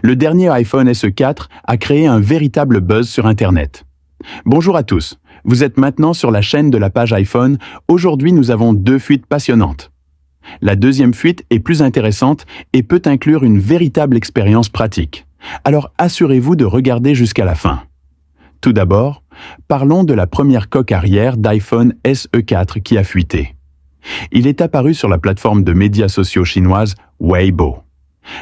Le dernier iPhone SE 4 a créé un véritable buzz sur Internet. Bonjour à tous, vous êtes maintenant sur la chaîne de la page iPhone. Aujourd'hui, nous avons deux fuites passionnantes. La deuxième fuite est plus intéressante et peut inclure une véritable expérience pratique. Alors assurez-vous de regarder jusqu'à la fin. Tout d'abord, parlons de la première coque arrière d'iPhone SE 4 qui a fuité. Il est apparu sur la plateforme de médias sociaux chinoise Weibo.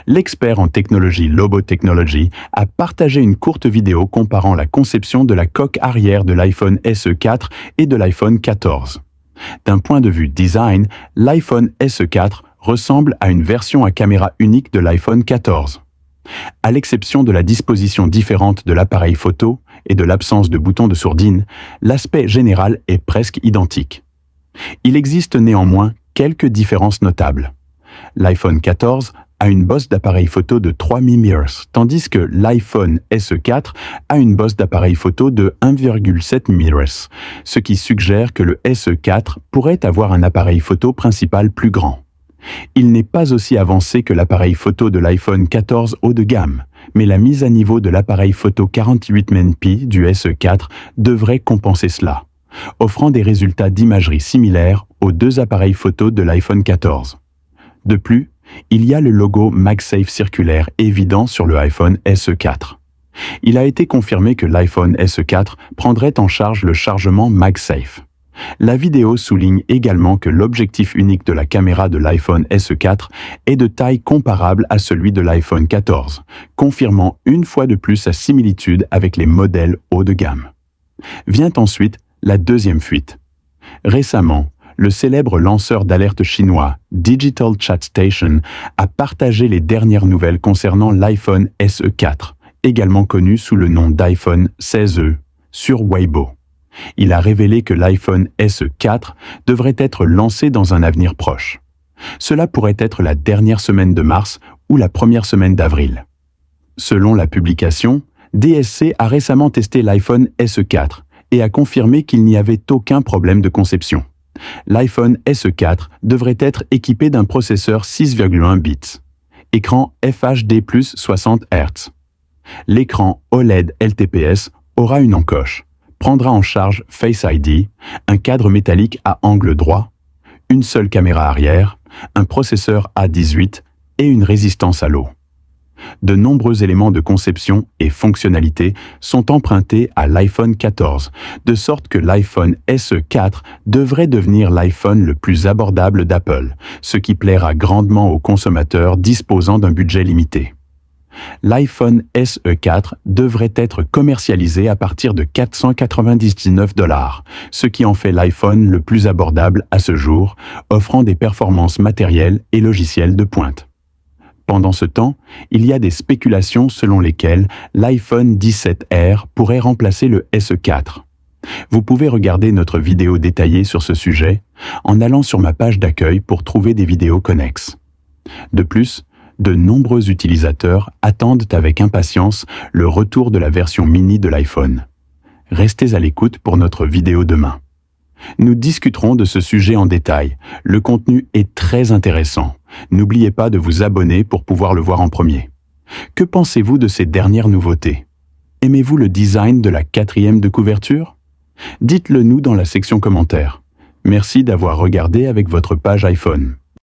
L'expert en technologie Lobo Technology a partagé une courte vidéo comparant la conception de la coque arrière de l'iPhone SE 4 et de l'iPhone 14. D'un point de vue design, l'iPhone SE 4 ressemble à une version à caméra unique de l'iPhone 14. À l'exception de la disposition différente de l'appareil photo et de l'absence de bouton de sourdine, l'aspect général est presque identique. Il existe néanmoins quelques différences notables. L'iPhone 14 a une bosse d'appareil photo de 3 mirrors, tandis que l'iPhone SE 4 a une bosse d'appareil photo de 1,7 mirrors, ce qui suggère que le SE 4 pourrait avoir un appareil photo principal plus grand. Il n'est pas aussi avancé que l'appareil photo de l'iPhone 14 haut de gamme, mais la mise à niveau de l'appareil photo 48MP du SE 4 devrait compenser cela, offrant des résultats d'imagerie similaires aux deux appareils photo de l'iPhone 14. De plus, il y a le logo MagSafe circulaire évident sur le iPhone SE 4. Il a été confirmé que l'iPhone SE 4 prendrait en charge le chargement MagSafe. La vidéo souligne également que l'objectif unique de la caméra de l'iPhone SE 4 est de taille comparable à celui de l'iPhone 14, confirmant une fois de plus sa similitude avec les modèles haut de gamme. Vient ensuite la deuxième fuite. Récemment, le célèbre lanceur d'alerte chinois Digital Chat Station a partagé les dernières nouvelles concernant l'iPhone SE 4, également connu sous le nom d'iPhone 16e, sur Weibo. Il a révélé que l'iPhone SE 4 devrait être lancé dans un avenir proche. Cela pourrait être la dernière semaine de mars ou la première semaine d'avril. Selon la publication, DSC a récemment testé l'iPhone SE 4 et a confirmé qu'il n'y avait aucun problème de conception. L'iPhone SE 4 devrait être équipé d'un processeur 6,1 bits. Écran FHD+ 60 Hz. L'écran OLED LTPS aura une encoche, prendra en charge Face ID, un cadre métallique à angle droit, une seule caméra arrière, un processeur A18 et une résistance à l'eau. De nombreux éléments de conception et fonctionnalités sont empruntés à l'iPhone 14, de sorte que l'iPhone SE 4 devrait devenir l'iPhone le plus abordable d'Apple, ce qui plaira grandement aux consommateurs disposant d'un budget limité. L'iPhone SE 4 devrait être commercialisé à partir de $499, ce qui en fait l'iPhone le plus abordable à ce jour, offrant des performances matérielles et logicielles de pointe. Pendant ce temps, il y a des spéculations selon lesquelles l'iPhone 17R pourrait remplacer le SE 4. Vous pouvez regarder notre vidéo détaillée sur ce sujet en allant sur ma page d'accueil pour trouver des vidéos connexes. De plus, de nombreux utilisateurs attendent avec impatience le retour de la version mini de l'iPhone. Restez à l'écoute pour notre vidéo demain. Nous discuterons de ce sujet en détail. Le contenu est très intéressant. N'oubliez pas de vous abonner pour pouvoir le voir en premier. Que pensez-vous de ces dernières nouveautés? Aimez-vous le design de la 4e de couverture? Dites-le nous dans la section commentaires. Merci d'avoir regardé avec votre page iPhone.